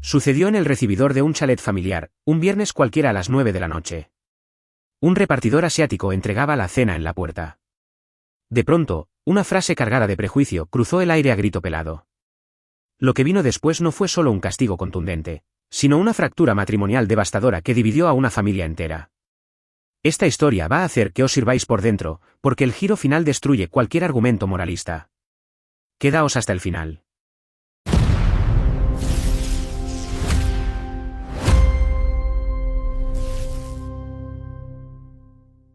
Sucedió en el recibidor de un chalet familiar, un viernes cualquiera a las 9 de la noche. Un repartidor asiático entregaba la cena en la puerta. De pronto, una frase cargada de prejuicio cruzó el aire a grito pelado. Lo que vino después no fue solo un castigo contundente, sino una fractura matrimonial devastadora que dividió a una familia entera. Esta historia va a hacer que os sirváis por dentro, porque el giro final destruye cualquier argumento moralista. Quedaos hasta el final.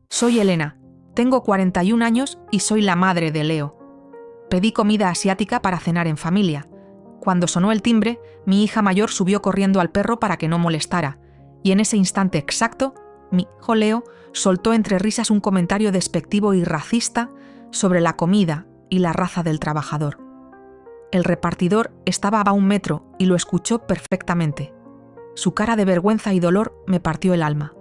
Soy Elena, tengo 41 años y soy la madre de Leo. Pedí comida asiática para cenar en familia. Cuando sonó el timbre, mi hija mayor subió corriendo al perro para que no molestara, y en ese instante exacto, mi hijo Leo soltó entre risas un comentario despectivo y racista sobre la comida y la raza del trabajador. El repartidor estaba a 1 metro y lo escuchó perfectamente. Su cara de vergüenza y dolor me partió el alma.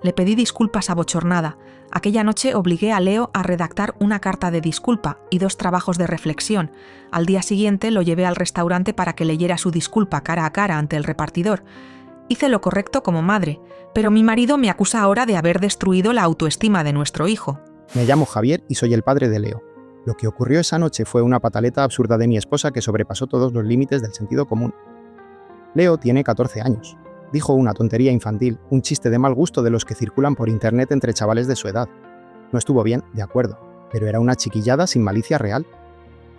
Le pedí disculpas abochornada. Aquella noche obligué a Leo a redactar una carta de disculpa y 2 trabajos de reflexión. Al día siguiente lo llevé al restaurante para que leyera su disculpa cara a cara ante el repartidor. Hice lo correcto como madre, pero mi marido me acusa ahora de haber destruido la autoestima de nuestro hijo. Me llamo Javier y soy el padre de Leo. Lo que ocurrió esa noche fue una pataleta absurda de mi esposa que sobrepasó todos los límites del sentido común. Leo tiene 14 años. Dijo una tontería infantil, un chiste de mal gusto de los que circulan por internet entre chavales de su edad. No estuvo bien, de acuerdo, pero era una chiquillada sin malicia real.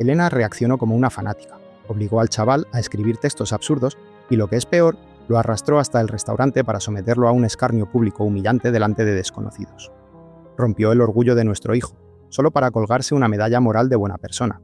Elena reaccionó como una fanática, obligó al chaval a escribir textos absurdos y, lo que es peor, lo arrastró hasta el restaurante para someterlo a un escarnio público humillante delante de desconocidos. Rompió el orgullo de nuestro hijo, solo para colgarse una medalla moral de buena persona.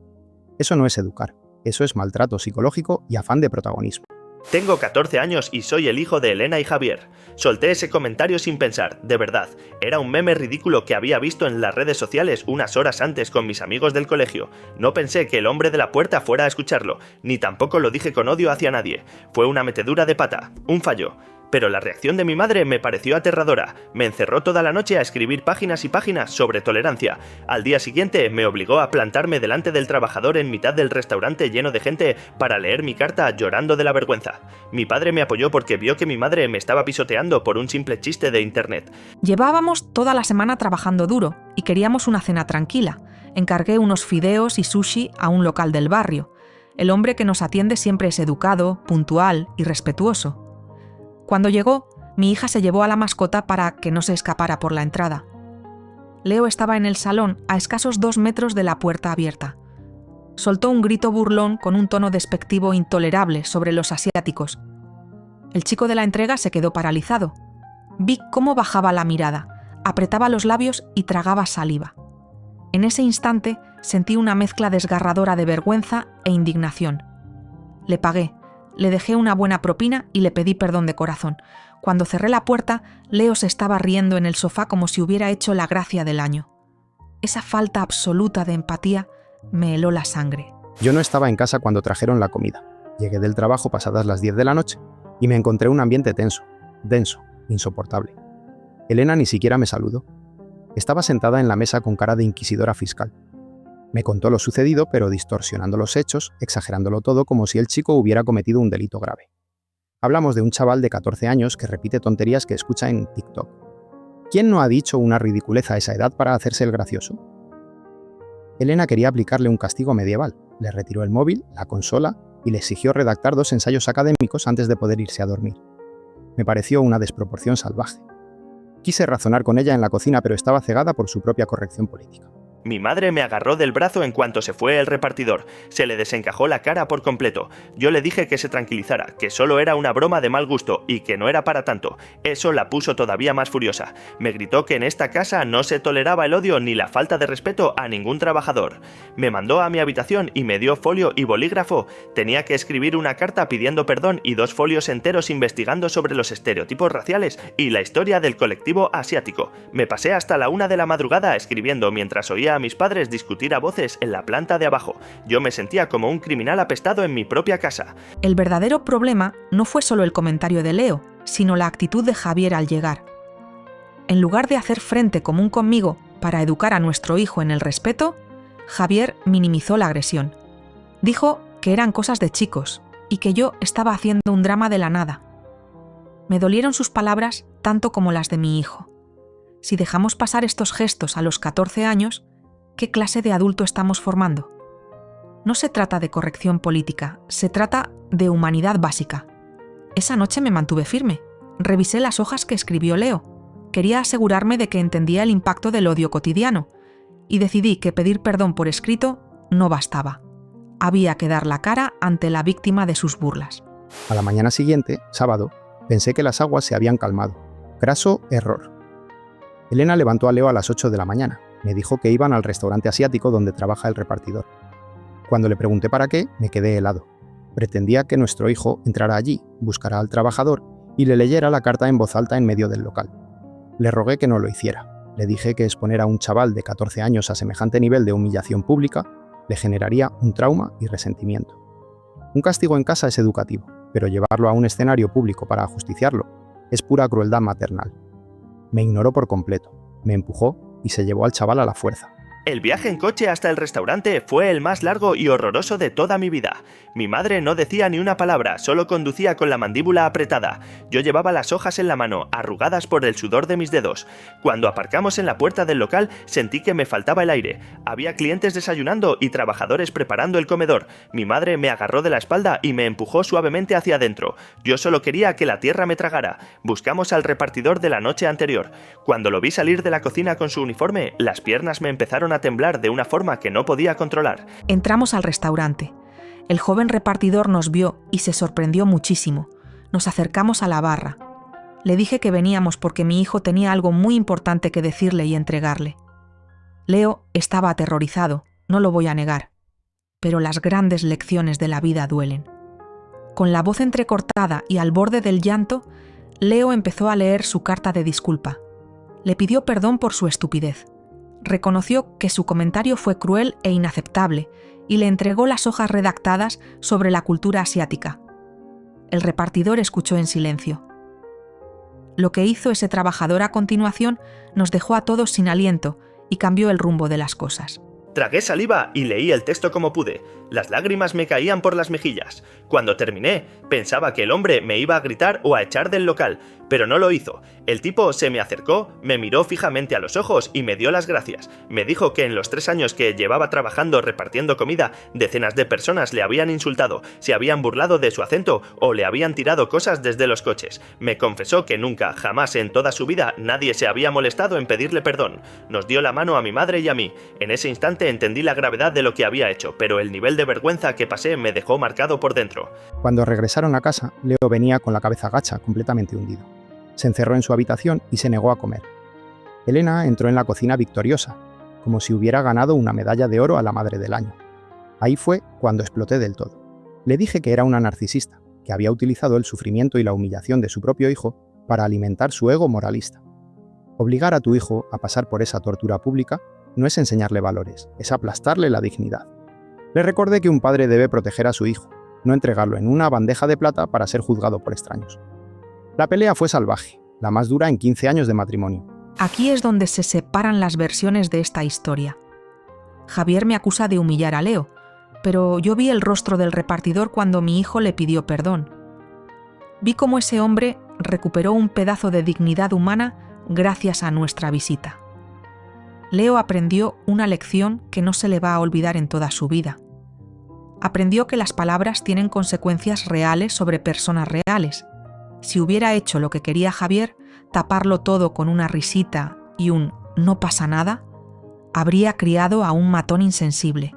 Eso no es educar, eso es maltrato psicológico y afán de protagonismo. Tengo 14 años y soy el hijo de Elena y Javier. Solté ese comentario sin pensar, de verdad. Era un meme ridículo que había visto en las redes sociales unas horas antes con mis amigos del colegio. No pensé que el hombre de la puerta fuera a escucharlo, ni tampoco lo dije con odio hacia nadie. Fue una metedura de pata, un fallo. Pero la reacción de mi madre me pareció aterradora. Me encerró toda la noche a escribir páginas y páginas sobre tolerancia. Al día siguiente me obligó a plantarme delante del trabajador en mitad del restaurante lleno de gente para leer mi carta llorando de la vergüenza. Mi padre me apoyó porque vio que mi madre me estaba pisoteando por un simple chiste de internet. Llevábamos toda la semana trabajando duro y queríamos una cena tranquila. Encargué unos fideos y sushi a un local del barrio. El hombre que nos atiende siempre es educado, puntual y respetuoso. Cuando llegó, mi hija se llevó a la mascota para que no se escapara por la entrada. Leo estaba en el salón a escasos 2 metros de la puerta abierta. Soltó un grito burlón con un tono despectivo intolerable sobre los asiáticos. El chico de la entrega se quedó paralizado. Vi cómo bajaba la mirada, apretaba los labios y tragaba saliva. En ese instante sentí una mezcla desgarradora de vergüenza e indignación. Le pagué. Le dejé una buena propina y le pedí perdón de corazón. Cuando cerré la puerta, Leo se estaba riendo en el sofá como si hubiera hecho la gracia del año. Esa falta absoluta de empatía me heló la sangre. Yo no estaba en casa cuando trajeron la comida. Llegué del trabajo pasadas las 10 de la noche y me encontré un ambiente tenso, denso, insoportable. Elena ni siquiera me saludó. Estaba sentada en la mesa con cara de inquisidora fiscal. Me contó lo sucedido, pero distorsionando los hechos, exagerándolo todo como si el chico hubiera cometido un delito grave. Hablamos de un chaval de 14 años que repite tonterías que escucha en TikTok. ¿Quién no ha dicho una ridiculez a esa edad para hacerse el gracioso? Elena quería aplicarle un castigo medieval. Le retiró el móvil, la consola y le exigió redactar 2 ensayos académicos antes de poder irse a dormir. Me pareció una desproporción salvaje. Quise razonar con ella en la cocina, pero estaba cegada por su propia corrección política. Mi madre me agarró del brazo en cuanto se fue el repartidor. Se le desencajó la cara por completo. Yo le dije que se tranquilizara, que solo era una broma de mal gusto y que no era para tanto. Eso la puso todavía más furiosa. Me gritó que en esta casa no se toleraba el odio ni la falta de respeto a ningún trabajador. Me mandó a mi habitación y me dio folio y bolígrafo. Tenía que escribir una carta pidiendo perdón y 2 folios enteros investigando sobre los estereotipos raciales y la historia del colectivo asiático. Me pasé hasta la 1 de la madrugada escribiendo mientras oía a mis padres discutir a voces en la planta de abajo. Yo me sentía como un criminal apestado en mi propia casa. El verdadero problema no fue solo el comentario de Leo, sino la actitud de Javier al llegar. En lugar de hacer frente común conmigo para educar a nuestro hijo en el respeto, Javier minimizó la agresión. Dijo que eran cosas de chicos, y que yo estaba haciendo un drama de la nada. Me dolieron sus palabras tanto como las de mi hijo. Si dejamos pasar estos gestos a los 14 años, ¿qué clase de adulto estamos formando? No se trata de corrección política, se trata de humanidad básica. Esa noche me mantuve firme. Revisé las hojas que escribió Leo. Quería asegurarme de que entendía el impacto del odio cotidiano y decidí que pedir perdón por escrito no bastaba. Había que dar la cara ante la víctima de sus burlas. A la mañana siguiente, sábado, pensé que las aguas se habían calmado. Graso error. Elena levantó a Leo a las 8 de la mañana. Me dijo que iban al restaurante asiático donde trabaja el repartidor. Cuando le pregunté para qué, me quedé helado. Pretendía que nuestro hijo entrara allí, buscara al trabajador y le leyera la carta en voz alta en medio del local. Le rogué que no lo hiciera. Le dije que exponer a un chaval de 14 años a semejante nivel de humillación pública le generaría un trauma y resentimiento. Un castigo en casa es educativo, pero llevarlo a un escenario público para ajusticiarlo es pura crueldad maternal. Me ignoró por completo, me empujó y se llevó al chaval a la fuerza. El viaje en coche hasta el restaurante fue el más largo y horroroso de toda mi vida. Mi madre no decía ni una palabra, solo conducía con la mandíbula apretada. Yo llevaba las hojas en la mano, arrugadas por el sudor de mis dedos. Cuando aparcamos en la puerta del local, sentí que me faltaba el aire. Había clientes desayunando y trabajadores preparando el comedor. Mi madre me agarró de la espalda y me empujó suavemente hacia adentro. Yo solo quería que la tierra me tragara. Buscamos al repartidor de la noche anterior. Cuando lo vi salir de la cocina con su uniforme, las piernas me empezaron a temblar de una forma que no podía controlar. Entramos al restaurante. El joven repartidor nos vio y se sorprendió muchísimo. Nos acercamos a la barra. Le dije que veníamos porque mi hijo tenía algo muy importante que decirle y entregarle. Leo estaba aterrorizado, no lo voy a negar. Pero las grandes lecciones de la vida duelen. Con la voz entrecortada y al borde del llanto, Leo empezó a leer su carta de disculpa. Le pidió perdón por su estupidez. Reconoció que su comentario fue cruel e inaceptable y le entregó las hojas redactadas sobre la cultura asiática. El repartidor escuchó en silencio. Lo que hizo ese trabajador a continuación nos dejó a todos sin aliento y cambió el rumbo de las cosas. Tragué saliva y leí el texto como pude. Las lágrimas me caían por las mejillas. Cuando terminé, pensaba que el hombre me iba a gritar o a echar del local, pero no lo hizo. El tipo se me acercó, me miró fijamente a los ojos y me dio las gracias. Me dijo que en los 3 años que llevaba trabajando repartiendo comida, decenas de personas le habían insultado, se habían burlado de su acento o le habían tirado cosas desde los coches. Me confesó que nunca, jamás en toda su vida, nadie se había molestado en pedirle perdón. Nos dio la mano a mi madre y a mí. En ese instante entendí la gravedad de lo que había hecho, pero el nivel de vergüenza que pasé me dejó marcado por dentro. Cuando regresaron a casa, Leo venía con la cabeza gacha, completamente hundido. Se encerró en su habitación y se negó a comer. Elena entró en la cocina victoriosa, como si hubiera ganado una medalla de oro a la madre del año. Ahí fue cuando exploté del todo. Le dije que era una narcisista, que había utilizado el sufrimiento y la humillación de su propio hijo para alimentar su ego moralista. Obligar a tu hijo a pasar por esa tortura pública no es enseñarle valores, es aplastarle la dignidad. Le recordé que un padre debe proteger a su hijo, no entregarlo en una bandeja de plata para ser juzgado por extraños. La pelea fue salvaje, la más dura en 15 años de matrimonio. Aquí es donde se separan las versiones de esta historia. Javier me acusa de humillar a Leo, pero yo vi el rostro del repartidor cuando mi hijo le pidió perdón. Vi cómo ese hombre recuperó un pedazo de dignidad humana gracias a nuestra visita. Leo aprendió una lección que no se le va a olvidar en toda su vida. Aprendió que las palabras tienen consecuencias reales sobre personas reales. Si hubiera hecho lo que quería Javier, taparlo todo con una risita y un «no pasa nada», habría criado a un matón insensible.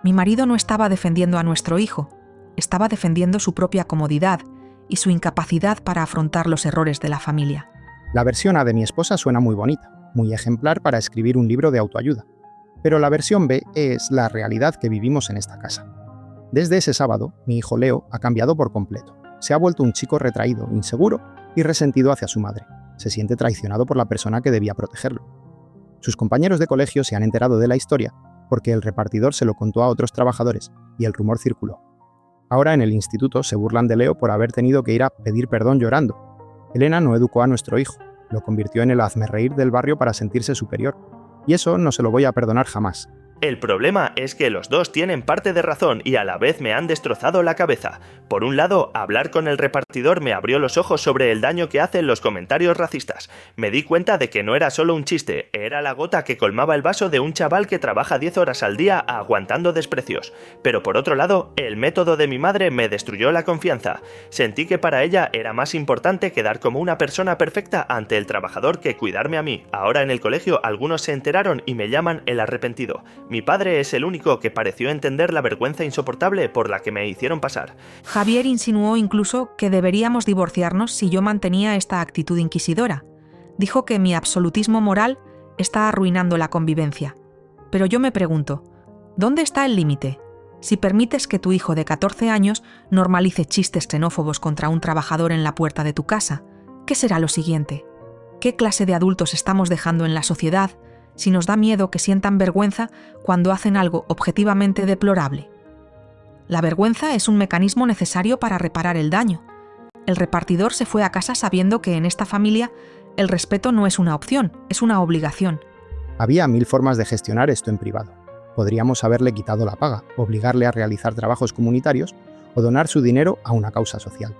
Mi marido no estaba defendiendo a nuestro hijo, estaba defendiendo su propia comodidad y su incapacidad para afrontar los errores de la familia. La versión A de mi esposa suena muy bonita, muy ejemplar para escribir un libro de autoayuda. Pero la versión B es la realidad que vivimos en esta casa. Desde ese sábado, mi hijo Leo ha cambiado por completo. Se ha vuelto un chico retraído, inseguro y resentido hacia su madre. Se siente traicionado por la persona que debía protegerlo. Sus compañeros de colegio se han enterado de la historia porque el repartidor se lo contó a otros trabajadores y el rumor circuló. Ahora en el instituto se burlan de Leo por haber tenido que ir a pedir perdón llorando. Elena no educó a nuestro hijo, lo convirtió en el hazmerreír del barrio para sentirse superior. Y eso no se lo voy a perdonar jamás. El problema es que los dos tienen parte de razón y a la vez me han destrozado la cabeza. Por un lado, hablar con el repartidor me abrió los ojos sobre el daño que hacen los comentarios racistas. Me di cuenta de que no era solo un chiste, era la gota que colmaba el vaso de un chaval que trabaja 10 horas al día aguantando desprecios. Pero por otro lado, el método de mi madre me destruyó la confianza. Sentí que para ella era más importante quedar como una persona perfecta ante el trabajador que cuidarme a mí. Ahora en el colegio algunos se enteraron y me llaman el arrepentido. Mi padre es el único que pareció entender la vergüenza insoportable por la que me hicieron pasar. Javier insinuó incluso que deberíamos divorciarnos si yo mantenía esta actitud inquisidora. Dijo que mi absolutismo moral está arruinando la convivencia. Pero yo me pregunto, ¿dónde está el límite? Si permites que tu hijo de 14 años normalice chistes xenófobos contra un trabajador en la puerta de tu casa, ¿qué será lo siguiente? ¿Qué clase de adultos estamos dejando en la sociedad si nos da miedo que sientan vergüenza cuando hacen algo objetivamente deplorable? La vergüenza es un mecanismo necesario para reparar el daño. El repartidor se fue a casa sabiendo que en esta familia el respeto no es una opción, es una obligación. Había 1000 formas de gestionar esto en privado. Podríamos haberle quitado la paga, obligarle a realizar trabajos comunitarios o donar su dinero a una causa social.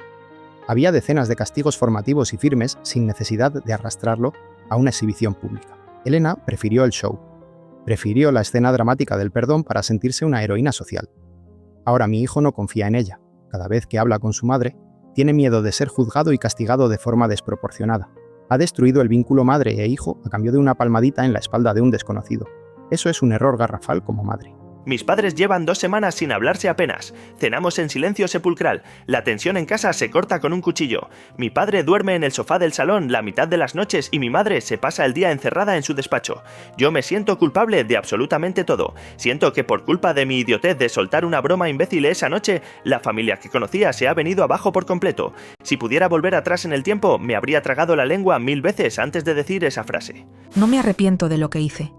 Había decenas de castigos formativos y firmes sin necesidad de arrastrarlo a una exhibición pública. Elena prefirió el show. Prefirió la escena dramática del perdón para sentirse una heroína social. Ahora mi hijo no confía en ella. Cada vez que habla con su madre, tiene miedo de ser juzgado y castigado de forma desproporcionada. Ha destruido el vínculo madre e hijo a cambio de una palmadita en la espalda de un desconocido. Eso es un error garrafal como madre. Mis padres llevan 2 semanas sin hablarse apenas. Cenamos en silencio sepulcral. La tensión en casa se corta con un cuchillo. Mi padre duerme en el sofá del salón la mitad de las noches y mi madre se pasa el día encerrada en su despacho. Yo me siento culpable de absolutamente todo. Siento que por culpa de mi idiotez de soltar una broma imbécil esa noche, la familia que conocía se ha venido abajo por completo. Si pudiera volver atrás en el tiempo, me habría tragado la lengua 1000 veces antes de decir esa frase. No me arrepiento de lo que hice.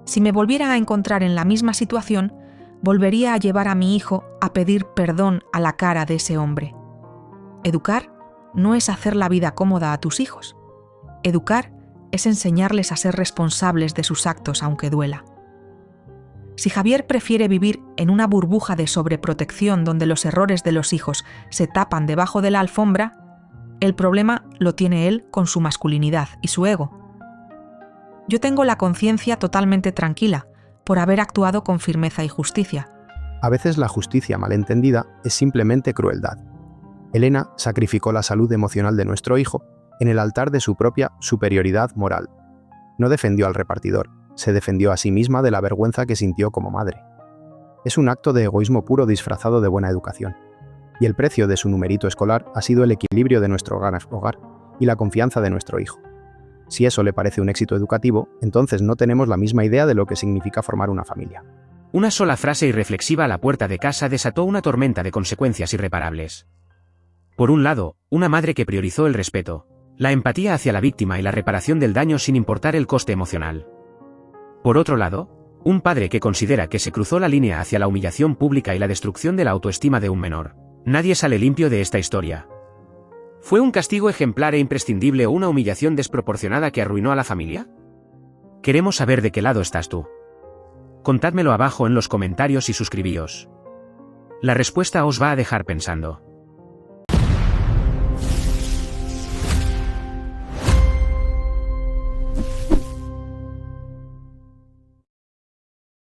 Si me volviera a encontrar en la misma situación, volvería a llevar a mi hijo a pedir perdón a la cara de ese hombre. Educar no es hacer la vida cómoda a tus hijos. Educar es enseñarles a ser responsables de sus actos aunque duela. Si Javier prefiere vivir en una burbuja de sobreprotección donde los errores de los hijos se tapan debajo de la alfombra, el problema lo tiene él con su masculinidad y su ego. Yo tengo la conciencia totalmente tranquila por haber actuado con firmeza y justicia. A veces la justicia malentendida es simplemente crueldad. Elena sacrificó la salud emocional de nuestro hijo en el altar de su propia superioridad moral. No defendió al repartidor, se defendió a sí misma de la vergüenza que sintió como madre. Es un acto de egoísmo puro disfrazado de buena educación. Y el precio de su numerito escolar ha sido el equilibrio de nuestro hogar y la confianza de nuestro hijo. Si eso le parece un éxito educativo, entonces no tenemos la misma idea de lo que significa formar una familia. Una sola frase irreflexiva a la puerta de casa desató una tormenta de consecuencias irreparables. Por un lado, una madre que priorizó el respeto, la empatía hacia la víctima y la reparación del daño sin importar el coste emocional. Por otro lado, un padre que considera que se cruzó la línea hacia la humillación pública y la destrucción de la autoestima de un menor. Nadie sale limpio de esta historia. ¿Fue un castigo ejemplar e imprescindible o una humillación desproporcionada que arruinó a la familia? Queremos saber de qué lado estás tú. Contádmelo abajo en los comentarios y suscribíos. La respuesta os va a dejar pensando.